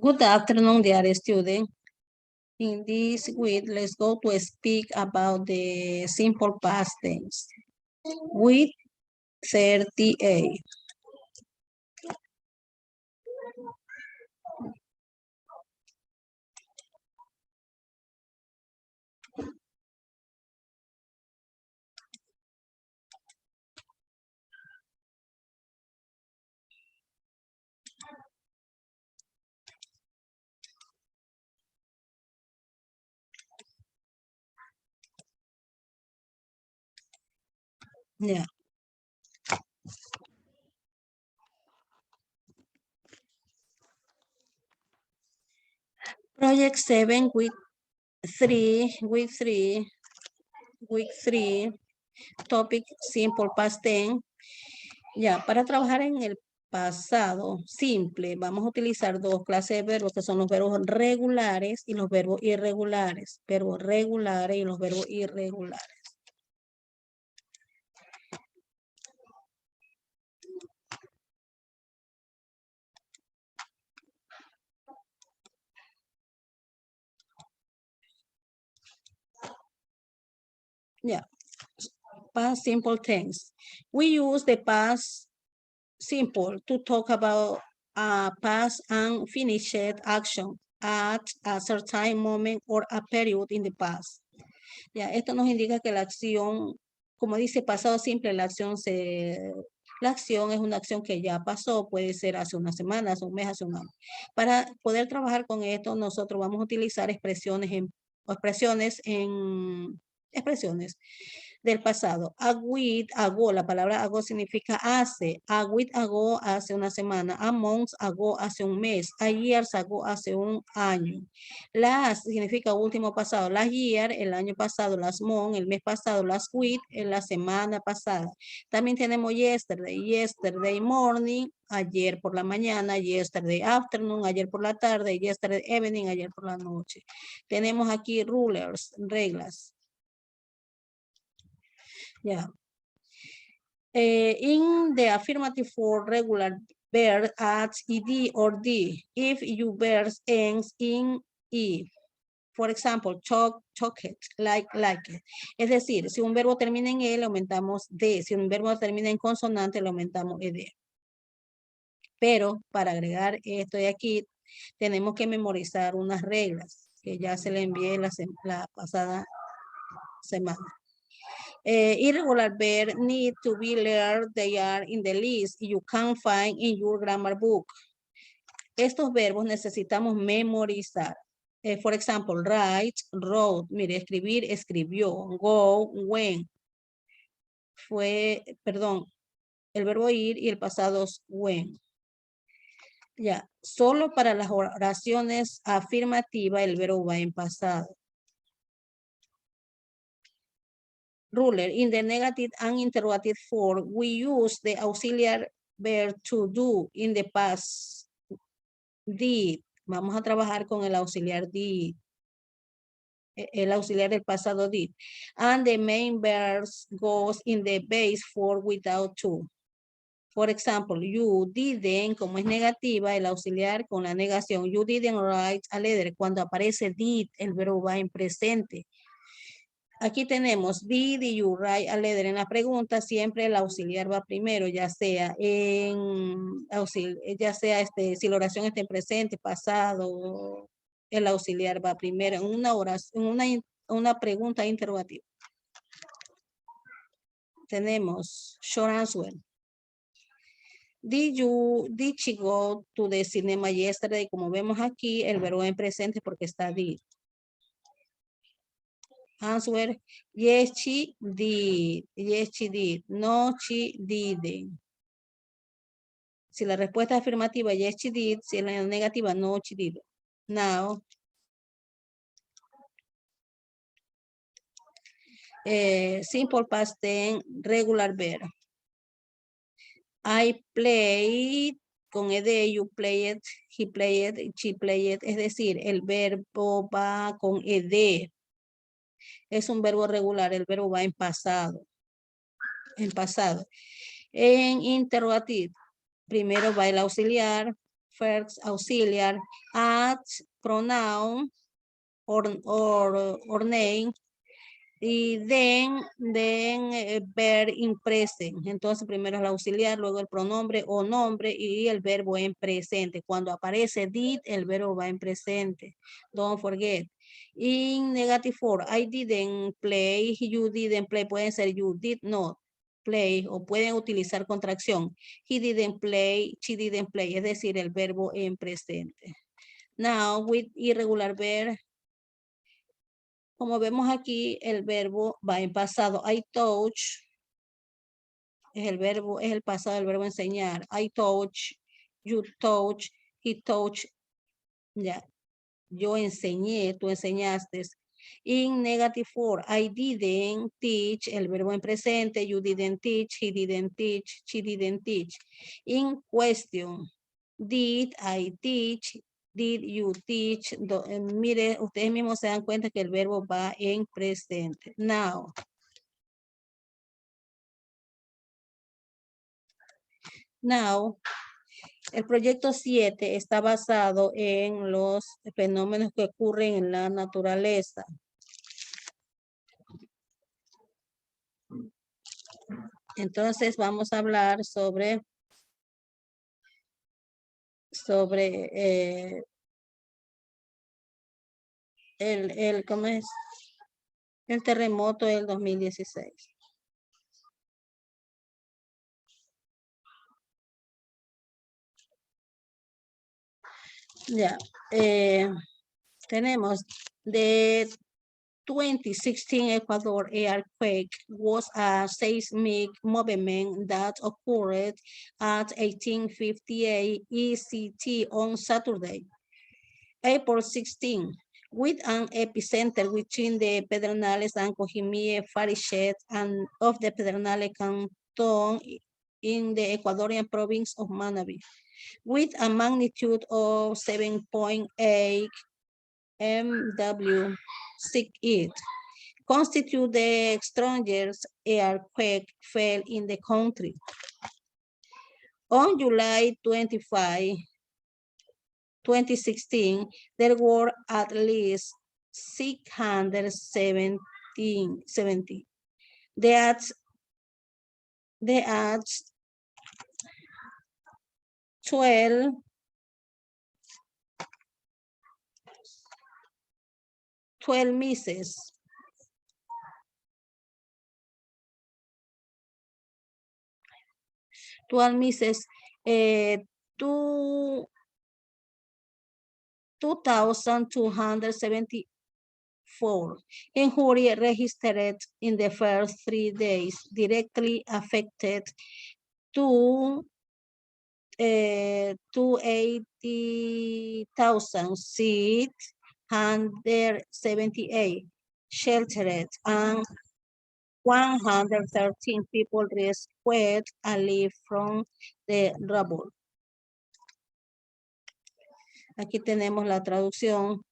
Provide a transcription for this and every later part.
Good afternoon, dear student. In this week, let's go to speak about the simple past tense. Week 38. Yeah. Project 7, week 3, topic simple past tense. Ya, para trabajar en el pasado simple, vamos a utilizar dos clases de verbos que son los verbos regulares y los verbos irregulares. Verbos regulares y los verbos irregulares. Yeah. Past simple tense. We use the past simple to talk about a past unfinished action at a certain moment or a period in the past. Ya, esto nos indica que la acción, como dice pasado simple, la acción es una acción que ya pasó, puede ser hace una semana, hace un mes, hace un año. Para poder trabajar con esto, nosotros vamos a utilizar expresiones del pasado. Agüit, ago, la palabra ago significa hace. Agüit, ago, hace una semana. A months, ago, hace un mes. A years, ago, hace un año. Last significa último pasado. Last year, el año pasado. Last month, el mes pasado. Last week, en la semana pasada. También tenemos yesterday. Yesterday morning, ayer por la mañana. Yesterday afternoon, ayer por la tarde. Yesterday evening, ayer por la noche. Tenemos aquí rulers, reglas. Yeah. In the affirmative for regular verb adds ed or d if you verb ends in e. For example, chocolate, like it. Es decir, si un verbo termina en e, le aumentamos d. Si un verbo termina en consonante, le aumentamos ed. Pero para agregar esto de aquí, tenemos que memorizar unas reglas que ya se le envié la pasada semana. Irregular verbs need to be learned. They are in the list you can find in your grammar book. Estos verbos necesitamos memorizar. For example, write, wrote. Mire, escribir, escribió. Go, went. El verbo ir y el pasado es went. Ya, solo para las oraciones afirmativas el verbo va en pasado. Ruler, in the negative and interrogative form, we use the auxiliary verb to do in the past. Did. Vamos a trabajar con el auxiliar did. El auxiliar del pasado did. And the main verb goes in the base form without to. For example, you didn't, como es negativa, el auxiliar con la negación. You didn't write a letter. Cuando aparece did, el verbo va en presente. Aquí tenemos did you write a letter. En la pregunta siempre el auxiliar va primero, ya sea si la oración está en presente, pasado, el auxiliar va primero en una oración, una pregunta interrogativa. Tenemos short answer. Did she go to the cinema yesterday? Como vemos aquí, el verbo en presente porque está did. Answer, yes, she did. Yes, she did. No, she didn't. Si la respuesta es afirmativa, yes, she did. Si la negativa, no, she didn't. Now, simple past tense, regular verb. I played, con ed, you played, he played, she played. Es decir, el verbo va con ed. Es un verbo regular, el verbo va en pasado. En pasado. En interrogativo, primero va el auxiliar, first auxiliar, at, pronoun, or name, y then verb in present. Entonces primero es el auxiliar, luego el pronombre o nombre y el verbo en presente. Cuando aparece did, el verbo va en presente. Don't forget. In negative form, I didn't play, you didn't play, pueden ser you did not play o pueden utilizar contracción. He didn't play, she didn't play, es decir, el verbo en presente. Now, with irregular verb, como vemos aquí, el verbo va en pasado. I touch, es el verbo, es el pasado del verbo enseñar. I touch, you touch, he touch. Ya, yo enseñé, tú enseñaste. In negative form, I didn't teach, el verbo en presente. You didn't teach, he didn't teach, she didn't teach. In question, did I teach, did you teach? Mire, ustedes mismos se dan cuenta que el verbo va en presente. Now, el proyecto 7 está basado en los fenómenos que ocurren en la naturaleza. Entonces vamos a hablar sobre ¿cómo es? El terremoto del 2016. Ya, tenemos the 2016 Ecuador earthquake was a seismic movement that occurred at 1858 ECT on Saturday, April 16, with an epicenter between the Pedernales and Cojimie Farishet and of the Pedernales Canton in the Ecuadorian province of Manabí, with a magnitude of 7.8 MW. It constitute the strongest earthquake felt in the country. On July 25, 2016, there were at least 670 deaths 12 misses. 12 misses, 2,274 injury registered in the first 3 days, directly affected to 280,678 sheltered and 113 people rescued alive from the rubble. Aquí tenemos la traducción.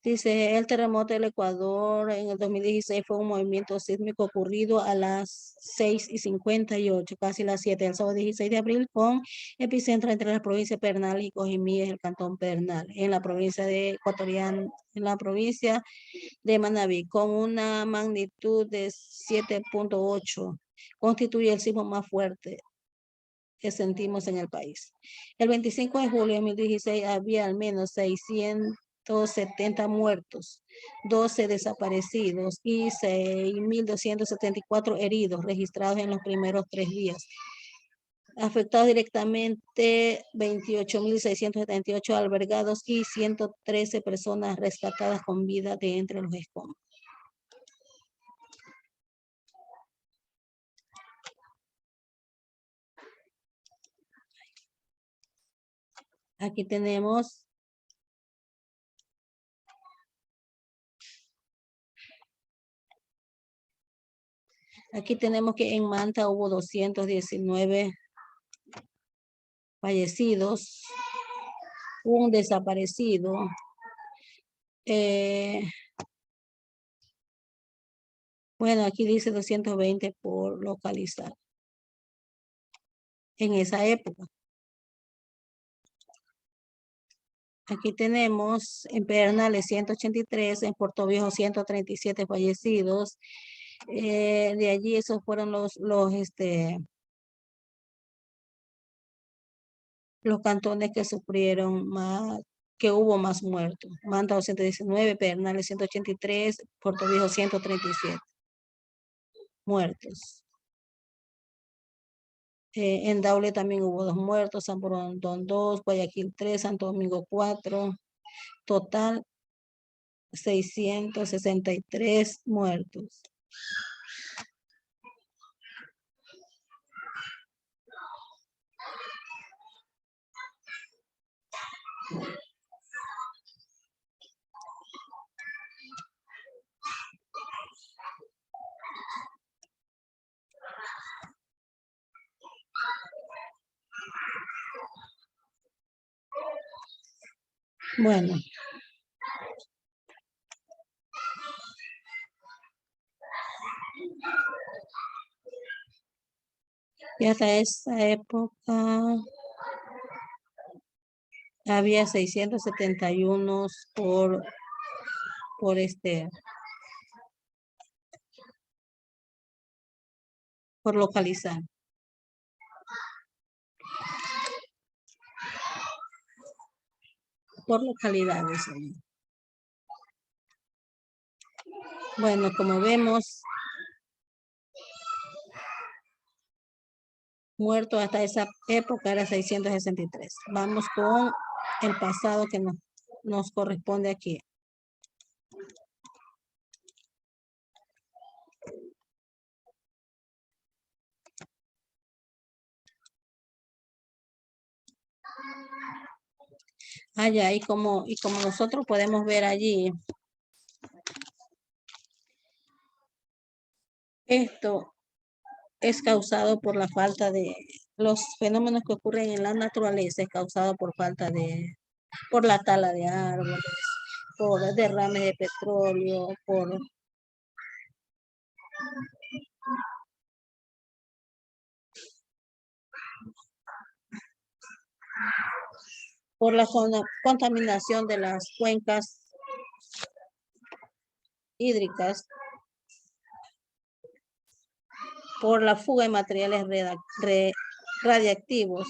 Dice, el terremoto del Ecuador en el 2016 fue un movimiento sísmico ocurrido a las 6:58, casi las 7 del sábado 16 de abril, con epicentro entre las provincias Pernal y Cojimíes, el cantón Pernal, en la provincia de Manabí, con una magnitud de 7.8. Constituye el sismo más fuerte que sentimos en el país. El 25 de julio de 2016 había al menos 670 muertos, 12 desaparecidos y 6.274 heridos registrados en los primeros 3 días. Afectados directamente 28.678 albergados y 113 personas rescatadas con vida de entre los escombros. Aquí tenemos que en Manta hubo 219 fallecidos, un desaparecido, Bueno, aquí dice 220 por localizar. En esa época. Aquí tenemos en Pedernales 183, en Puerto Viejo 137 fallecidos. De allí esos fueron los cantones que sufrieron más, que hubo más muertos. Manta 219, Pedernales 183, Puerto Viejo 137 muertos. En Daule también hubo 2 muertos, San Borondón 2, Guayaquil 3, Santo Domingo 4. Total 663 muertos. Bueno. Y hasta esa época había 671 por por localizar. Por localidades. Bueno, como vemos, muerto hasta esa época era 663. Vamos con el pasado que nos corresponde aquí. Ya, y como nosotros podemos ver allí, esto es causado por la falta de los fenómenos que ocurren en la naturaleza, es causado por por la tala de árboles, por derrames de petróleo, por la contaminación de las cuencas hídricas, por la fuga de materiales radiactivos,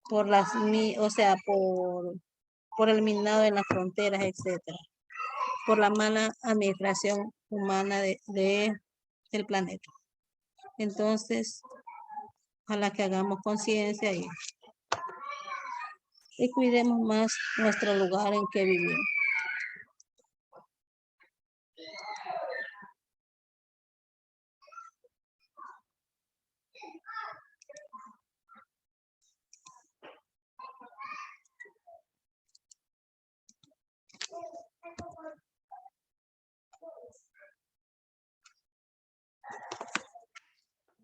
por por el minado en las fronteras, etcétera, por la mala administración humana del planeta. Entonces, ojalá que hagamos conciencia y cuidemos más nuestro lugar en que vivimos.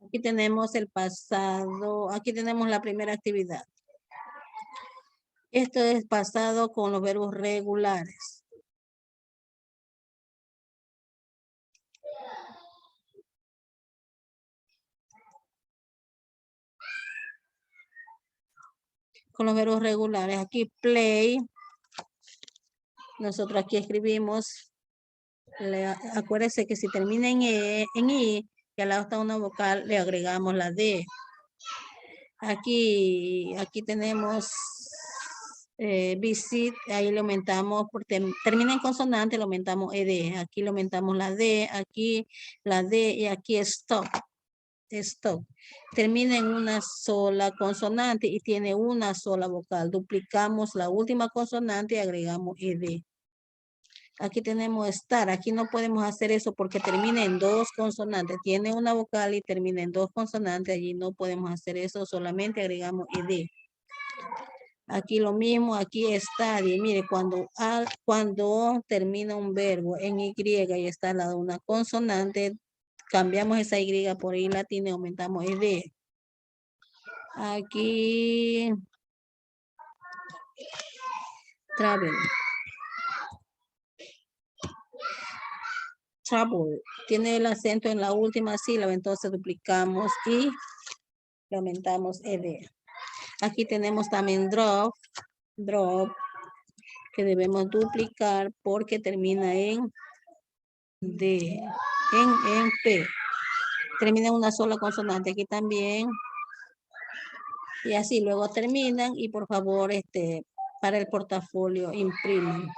Aquí tenemos el pasado, aquí tenemos la primera actividad. Esto es pasado con los verbos regulares. Con los verbos regulares, aquí play, nosotros aquí escribimos, acuérdense que si termina en I, y al lado está una vocal, le agregamos la D. Aquí tenemos visit, ahí le aumentamos, porque termina en consonante, le aumentamos ED. Aquí le aumentamos la D, aquí la D y aquí stop. Stop. Termina en una sola consonante y tiene una sola vocal. Duplicamos la última consonante y agregamos ED. Aquí tenemos estar. Aquí no podemos hacer eso porque termina en 2 consonantes. Tiene una vocal y termina en 2 consonantes. Allí no podemos hacer eso. Solamente agregamos ed. Aquí lo mismo. Aquí está. Y mire, cuando termina un verbo en Y y está al lado de una consonante, cambiamos esa Y por I latina y aumentamos ed. Aquí. Travel. trouble. Tiene el acento en la última sílaba, entonces duplicamos y le aumentamos ed. Aquí tenemos también drop, que debemos duplicar porque termina en D, en P. Termina en una sola consonante. Aquí también. Y así luego terminan y por favor, para el portafolio imprimen.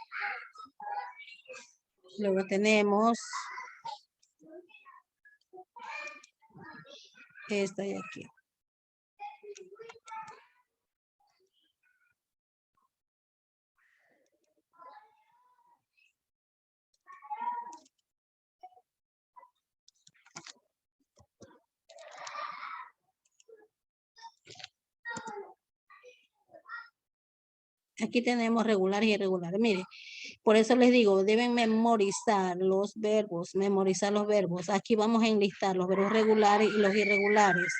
Luego tenemos esta de aquí. Aquí tenemos regular y irregular. Mire, por eso les digo, deben memorizar los verbos, Aquí vamos a enlistar los verbos regulares y los irregulares.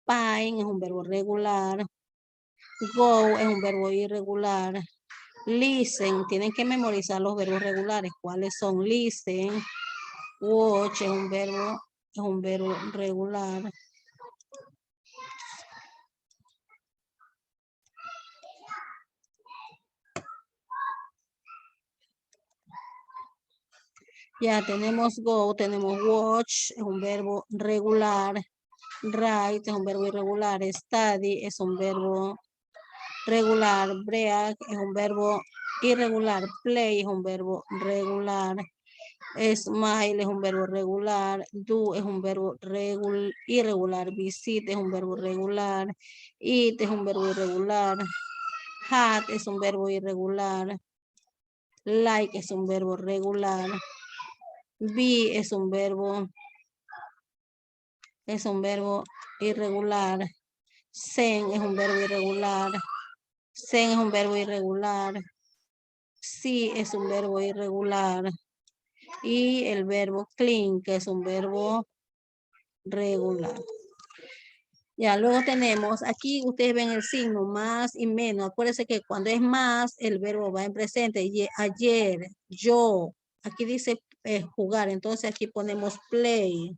Pine es un verbo regular. Go es un verbo irregular. Listen, tienen que memorizar los verbos regulares. ¿Cuáles son? Listen. Watch es un verbo regular. Ya tenemos go, tenemos watch, es un verbo regular. Write es un verbo irregular. Study es un verbo regular. Break es un verbo irregular. Play es un verbo regular. Smile es un verbo regular. Do es un verbo irregular. Visit es un verbo regular. Eat es un verbo irregular. Hat es un verbo irregular. Like es un verbo regular. Be es un verbo irregular. Send es un verbo irregular. Send es un verbo irregular. See es un verbo irregular. Y el verbo clean, que es un verbo regular. Ya, luego tenemos, aquí ustedes ven el signo más y menos. Acuérdense que cuando es más, el verbo va en presente. Ayer, yo, aquí dice jugar, entonces aquí ponemos play.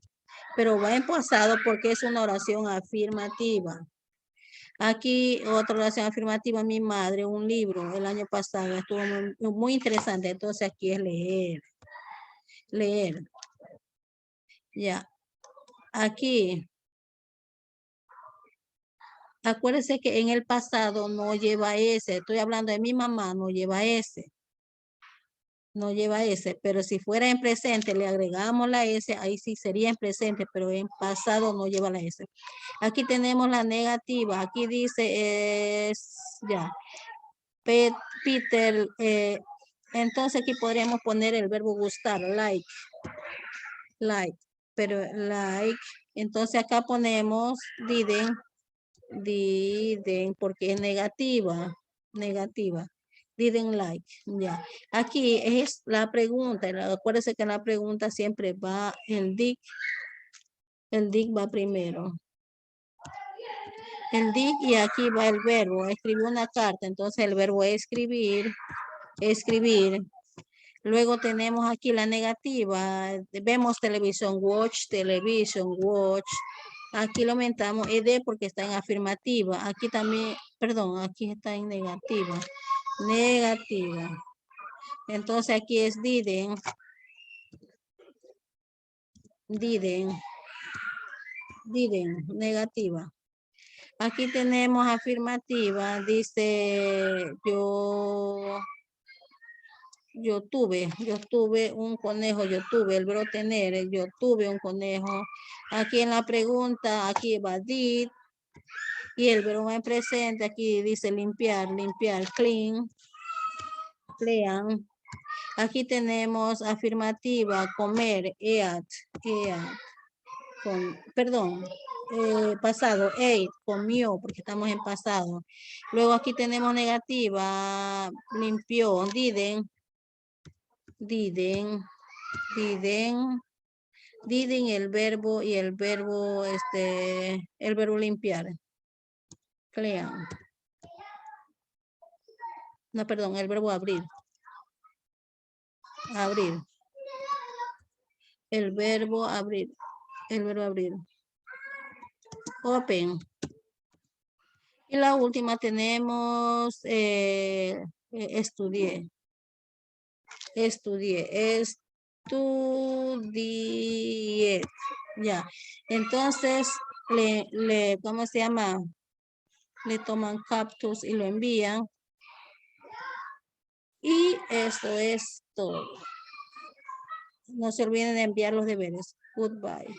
Pero va en pasado porque es una oración afirmativa. Aquí otra oración afirmativa, mi madre, un libro el año pasado, estuvo muy interesante. Entonces aquí es leer. Leer. Ya. Aquí. Acuérdense que en el pasado no lleva ese. Estoy hablando de mi mamá, no lleva ese. No lleva ese. Pero si fuera en presente, le agregamos la S, ahí sí sería en presente, pero en pasado no lleva la S. Aquí tenemos la negativa. Aquí dice ya. Peter, entonces aquí podríamos poner el verbo gustar, like. Like. Pero like. Entonces acá ponemos didn't porque es negativa. Didn't like. Ya. Aquí es la pregunta. Acuérdense que la pregunta siempre va el did. El did va primero. El did y aquí va el verbo. Escribió una carta. Entonces el verbo es escribir. Escribir. Luego tenemos aquí la negativa. Vemos televisión. Watch television. Watch. Aquí lo aumentamos ed porque está en afirmativa. Aquí también, perdón, aquí está en negativa. Negativa. Entonces aquí es didn't. Didn't. Negativa. Aquí tenemos afirmativa. Dice yo tuve un conejo, el verbo tener, yo tuve un conejo. Aquí en la pregunta, aquí va did. Y el verbo en presente, aquí dice limpiar, clean, clean. Aquí tenemos afirmativa, comer, eat. Perdón, pasado, ate, comió, porque estamos en pasado. Luego aquí tenemos negativa, limpió, didn't el verbo y el verbo limpiar. Clean. No, perdón, el verbo abrir. Abrir. el verbo abrir. El verbo abrir. Open. Y la última tenemos estudié. Estudié. Estudié. Ya. Entonces, ¿cómo se llama? Le toman captures y lo envían. Y eso es todo. No se olviden de enviar los deberes. Goodbye.